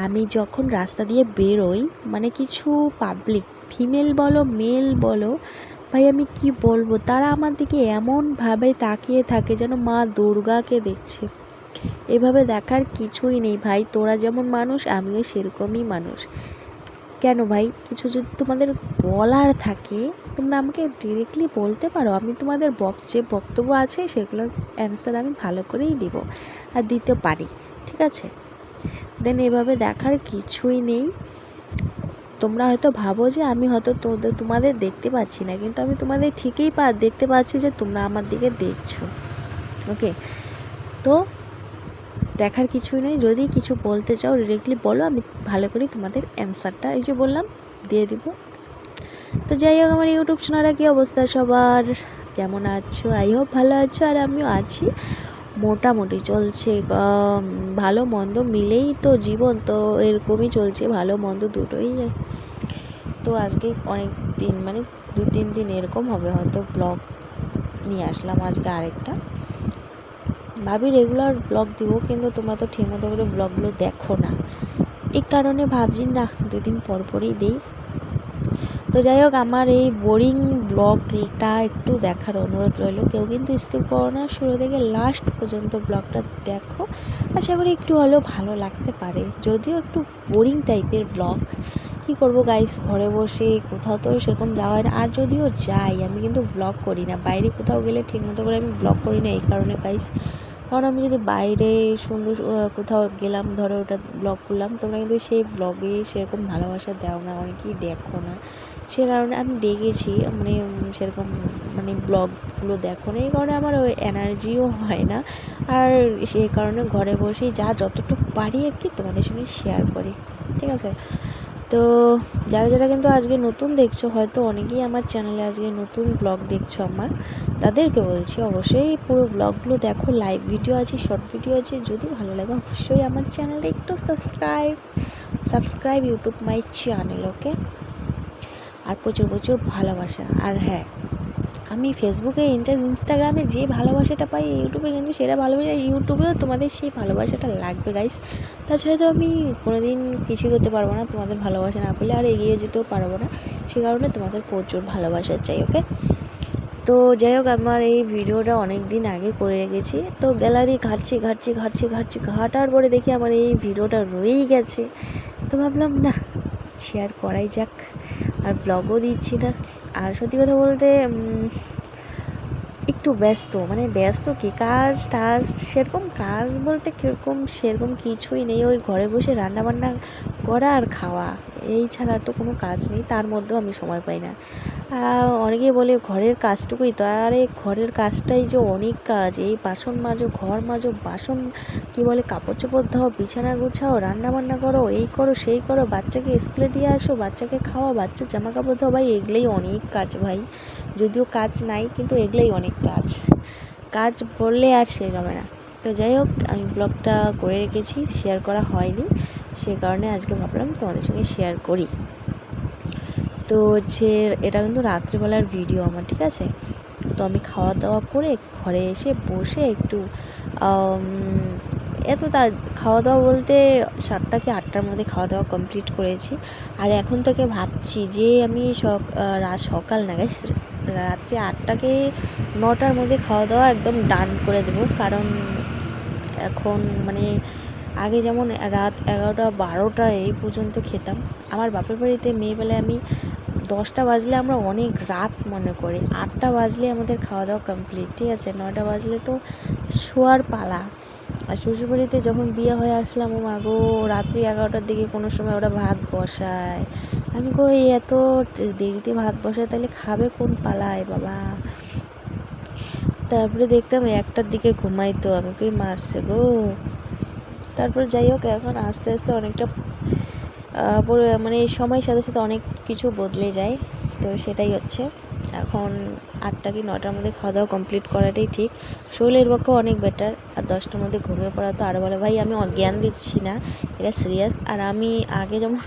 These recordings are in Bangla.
আমি যখন রাস্তা দিয়ে বেরোই, মানে কিছু পাবলিক ফিমেল বলো মেল বলো, ভাই আমি কি বলবো, তারা আমার দিকে এমনভাবে তাকিয়ে থাকে যেন মা দুর্গাকে দেখছে। এভাবে দেখার কিছুই নেই ভাই, তোরা যেমন মানুষ আমিও সেরকমই মানুষ। কেন ভাই, কিছু যদি তোমাদের বলার থাকে তোমরা আমাকে ডিরেক্টলি বলতে পারো, আমি তোমাদের যে বক্তব্য আছে সেগুলোর অ্যান্সার আমি ভালো করেই দিব আর দিতে পারি, ঠিক আছে? দেন এভাবে দেখার কিছুই নেই। তোমরা হয়তো ভাবো যে আমি হয়তো তোমাদের দেখতে পাচ্ছি না, কিন্তু আমি তোমাদের ঠিকই দেখতে পাচ্ছি যে তোমরা আমার দিকে দেখছো। ওকে, তো দেখার কিছুই নেই। যদি কিছু বলতে চাও ডিরেক্টলি বলো, আমি ভালো করে তোমাদের অ্যান্সারটা এই যে বললাম দিয়ে দিব। তো যাই হোক, আমার ইউটিউব চ্যানেলে কী অবস্থা সবার, কেমন আছো? আই হোপ ভালো আছো, আর আমিও আছি, মোটামুটি চলছে। ভালো মন্দ মিলেই তো জীবন, তো এরকমই চলছে, ভালো মন্দ দুটোই। তো আজকে অনেক দিন, মানে 2-3 দিন এরকম হবে হয়তো ব্লগ নিয়ে আসলাম আজকে আরেকটা। ভাবি রেগুলার ব্লগ দিব, কিন্তু তোমরা তো ঠিক মতো করে ব্লগগুলো দেখো না, এই কারণে ভাবছি না 2 দিন পর পরই দিই। তো যাই হোক, আমার এই বোরিং ব্লগটা একটু দেখার অনুরোধ রইল। কেউ কিন্তু স্কিপ করো না, শুরু থেকে লাস্ট পর্যন্ত ব্লগটা দেখো, আশা করি একটু হলেও ভালো লাগতে পারে। যদিও একটু বোরিং টাইপের ব্লগ, কী করবো গাইস, ঘরে বসে কোথাও তো সেরকম যাওয়া হয় না। আর যদিও যাই, আমি কিন্তু ব্লগ করি না, বাইরে কোথাও গেলে ঠিক মতো করে আমি ব্লগ করি না, এই কারণে গাইস। কারণ আমি যদি বাইরে সুন্দর কোথাও গেলাম, ধরো ওটা ব্লগ করলাম, তোমরা কিন্তু সেই ব্লগে সেরকম ভালোবাসা দাও না, অনেকেই দেখো না, সে কারণে আমি দেখেছি, মানে সেরকম মানে ব্লগগুলো দেখো না, এই কারণে আমার ওই এনার্জিও হয় না। আর সেই কারণে ঘরে বসেই যতটুকু পারি আর কি তোমাদের সঙ্গে শেয়ার করি, ঠিক আছে? তো যারা যারা কিন্তু আজকে নতুন দেখছো, হয়তো অনেকেই আমার চ্যানেলে আজকে নতুন ব্লগ দেখছো আমার, তাদেরকে বলছি অবশ্যই পুরো ব্লগগুলো দেখো, লাইভ ভিডিও আছে, শর্ট ভিডিও আছে, যদি ভালো লাগে অবশ্যই আমার চ্যানেলটা একটু সাবস্ক্রাইব ইউটিউব মাই চ্যানেল, ওকে? আর প্রচুর প্রচুর ভালোবাসা। আর হ্যাঁ, আমি ফেসবুকে ইনস্টাগ্রামে যে ভালোবাসাটা পাই, ইউটিউবে কিন্তু সেটা ভালোবাসা, ইউটিউবেও তোমাদের সেই ভালোবাসাটা লাগবে গাইস। তাছাড়া তো আমি কোনো দিন কিছুই করতে পারবো না, তোমাদের ভালোবাসা না পেলে আর এগিয়ে যেতেও পারবো না, সে কারণে তোমাদের প্রচুর ভালোবাসা চাই, ওকে? তো যাই হোক, আমার এই ভিডিওটা অনেক দিন আগে করে রেখেছি, তো গ্যালারি ঘাটার পরে দেখি আমার এই ভিডিওটা রয়েই গেছে। তো ভাবলাম না, শেয়ার করাই যাক, আর ব্লগও দিচ্ছি না। আর সত্যি কথা বলতে একটু ব্যস্ত কি, কাজ সেরকম কাজ বলতে কীরকম সেরকম কিছুই নেই, ওই ঘরে বসে রান্নাবান্না করা আর খাওয়া, এই ছাড়া তো কোনো কাজ নেই, তার মধ্যেও আমি সময় পাই না। অনেকেই বলে ঘরের কাজটুকুই তো, আরে ঘরের কাজটাই যে অনেক কাজ, এই বাসন মাজো, ঘর মাজো, বাসন কি বলে কাপড় চোপড় দাও, বিছানা গুছাও, রান্নাবান্না করো, এই করো সেই করো, বাচ্চাকে স্কুলে দিয়ে আসো, বাচ্চাকে খাওয়া, বাচ্চার জামা কাপড় দাও, ভাই এগুলোই অনেক কাজ ভাই। যদিও কাজ নাই, কিন্তু এগুলোই অনেক কাজ বললে আর শেষ হবে না। তো যাই হোক, আমি ব্লগটা করে রেখেছি, শেয়ার করা হয়নি, সে কারণে আজকে ভাবলাম তোমাদের সঙ্গে শেয়ার করি। তো হচ্ছে এটা কিন্তু রাত্রিবেলার ভিডিও আমার, ঠিক আছে? তো আমি খাওয়া দাওয়া করে ঘরে এসে বসে একটু খাওয়া দাওয়া বলতে 7টা কি 8টার মধ্যে খাওয়া দাওয়া কমপ্লিট করেছি। আর এখন থেকে ভাবছি যে আমি সকাল না গাইস, রাত্রি 8টাকে 9টার মধ্যে খাওয়া দাওয়া একদম ডান করে দেবো। কারণ এখন মানে আগে যেমন রাত 11টা 12টা এই পর্যন্ত খেতাম, আমার বাপের বাড়িতে মেয়েবেলায় আমি 10টা বাজলে আমরা অনেক রাত মনে করি, 8টা বাজলে আমাদের খাওয়া দাওয়া কমপ্লিট, ঠিক আছে? 9টা বাজলে তো শোয়ার পালা। আর শ্বশুরবাড়িতে যখন বিয়ে হয়ে আসলাম, ও মাগো, রাত্রি 11টার দিকে কোনো সময় ওরা ভাত বসায়, আমি কই এত দেরিতে ভাত বসায়, তাহলে খাবে কোন পালায় বাবা? তারপরে দেখতাম 1টার দিকে ঘুমাইতো, আমি কই মারছে গো। তারপরে যাই হোক, এখন আস্তে আস্তে অনেকটা মানে সময়ের সাথে সাথে অনেক কিছু বদলে যায়, তো সেটাই হচ্ছে এখন 8টা কি 9টার মধ্যে খাওয়া দাওয়া কমপ্লিট করাটাই ঠিক, শরীরের পক্ষে অনেক বেটার। আর 10টার মধ্যে ঘুমিয়ে পড়া তো আরও ভালো। ভাই আমি অজ্ঞান দিচ্ছি না, এটা সিরিয়াস। আর আমি আগে যেমন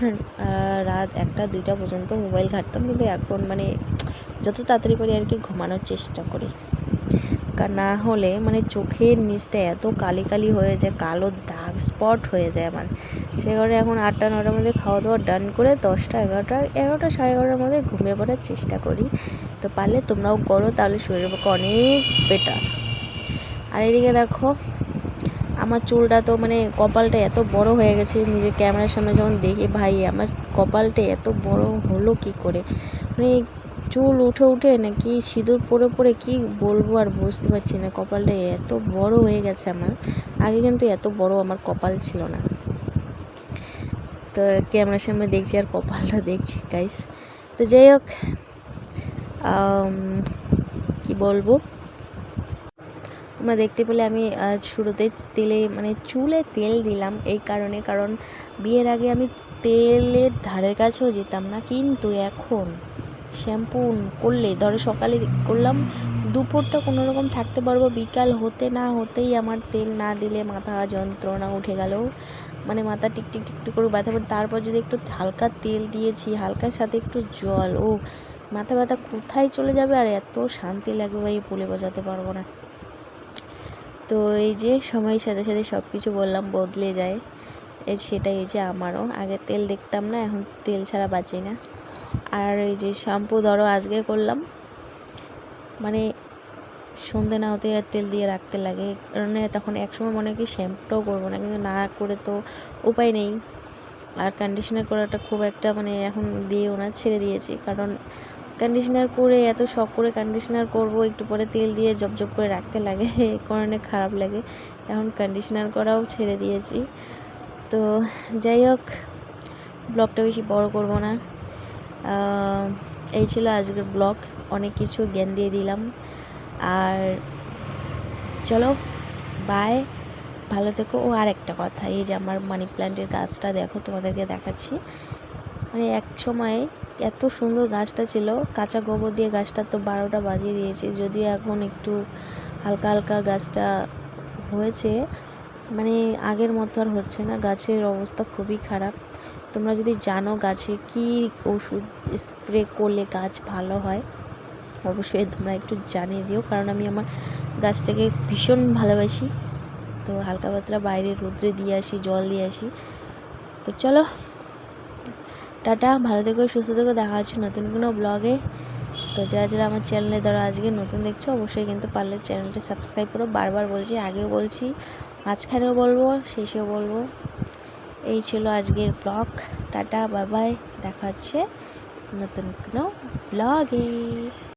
রাত 1টা 2টা পর্যন্ত মোবাইল ঘাঁটতাম, কিন্তু এখন মানে যত তাড়াতাড়ি পারি আর কি ঘুমানোর চেষ্টা করি, না হলে মানে চোখের নিচটা এত কালি কালি হয়ে যায়, কালো দাগ স্পট হয়ে যায় আমার, সে কারণে এখন 8টা-9টার মধ্যে খাওয়া দাওয়া ডান করে 10টা 11টা সাড়ে 11টার মধ্যে ঘুমিয়ে পড়ার চেষ্টা করি। তো পারলে তোমরাও করো, তাহলে শরীরের পক্ষে অনেক বেটার। আর এদিকে দেখো আমার চুলটা তো মানে কপালটা এত বড় হয়ে গেছে, নিজের ক্যামেরার সামনে যখন দেখি ভাই আমার কপালটা এত বড় হলো কি করে, মানে চুল উঠে উঠে নাকি সিঁদুর পরে পরে কি বলবো আর বুঝতে পারছি না, কপালটা এত বড় হয়ে গেছে আমার। আগে কিন্তু এত বড় আমার কপাল ছিল না। তো ক্যামেরার সামনে দেখছি আর কপালটা দেখছি গাইস। তো যাই হোক কি বলবো, তোমরা দেখতে পেলে আমি শুরুতে তেলে মানে চুলে তেল দিলাম এই কারণে, কারণ বিয়ের আগে আমি তেলের ধারের কাছেও যেতাম না, কিন্তু এখন শ্যাম্পু করলে ধরো সকালে করলাম, দুপুরটা কোনো রকম থাকতে পারবো, বিকাল হতে না হতেই আমার তেল না দিলে মাথা যন্ত্রণা উঠে গেল, মানে মাথা টিকটিক টিকটিক করে ব্যথা পড়ে। তারপর যদি একটু হালকা তেল দিয়েছি, হালকার সাথে একটু জল, ও মাথা ব্যথা কোথায় চলে যাবে, আর এত শান্তি লাগবে ভাই বলে বোঝাতে পারবো না। তো এই যে সময়ের সাথে সাথে সব কিছু বললাম বদলে যায়, সেটাই এই যে আমারও আগে তেল দেখতাম না, এখন তেল ছাড়া বাঁচি না। আর এই যে শ্যাম্পু ধরো আজকে করলাম, মানে সন্ধে না হতে আর তেল দিয়ে রাখতে লাগে, কারণ তখন একসময় মনে হয় কি শ্যাম্পুটাও করবো না, কিন্তু না করে তো উপায় নেই। আর কন্ডিশনার করাটা খুব একটা মানে এখন দিয়েও না, ছেড়ে দিয়েছি, কারণ কন্ডিশনার করে এত শখ করে কন্ডিশনার করব, একটু পরে তেল দিয়ে জব করে রাখতে লাগে, এই কারণে খারাপ লাগে, এখন কন্ডিশনার করাও ছেড়ে দিয়েছি। তো যাই হোক ব্লগটা বেশি বড় করব না, এই ছিল আজকের ব্লগ, অনেক কিছু জ্ঞান দিয়ে দিলাম। আর চলো বাই, ভালো থেকো। ও আর একটা কথা, এই যে আমার মানি প্ল্যান্টের গাছটা দেখো, তোমাদেরকে দেখাচ্ছি, মানে এক সময় এত সুন্দর গাছটা ছিল, কাঁচা গোবর দিয়ে গাছটা তো 12টা বাজিয়ে দিয়েছে, যদিও এখন একটু হালকা হালকা গাছটা হয়েছে, মানে আগের মতো আর হচ্ছে না, গাছের অবস্থা খুবই খারাপ। তোমরা যদি জানো গাছে কি ওষুধ স্প্রে করলে গাছ ভালো হয়, অবশ্যই তোমরা একটু জানিয়ে দিও, কারণ আমি আমার গাছটাকে ভীষণ ভালোবাসি। তো হালকা পাতলা বাইরে রোদ্রে দিয়ে আসি, জল দিয়ে আসি। তো চলো টাটা, ভালো থেকো, সুস্থ থেকো, দেখা হচ্ছে নতুন কোনো ব্লগে। তো যারা যারা আমার চ্যানেলে ধরো আজকে নতুন দেখছো, অবশ্যই কিন্তু পারলে চ্যানেলটা সাবস্ক্রাইব করো, বারবার বলছি, আগেও বলছি, মাঝখানেও বলবো, শেষেও বলবো। এই ছিল আজকের ব্লগ, টাটা বাই বাই, দেখা হচ্ছে নতুন কোনো ব্লগে।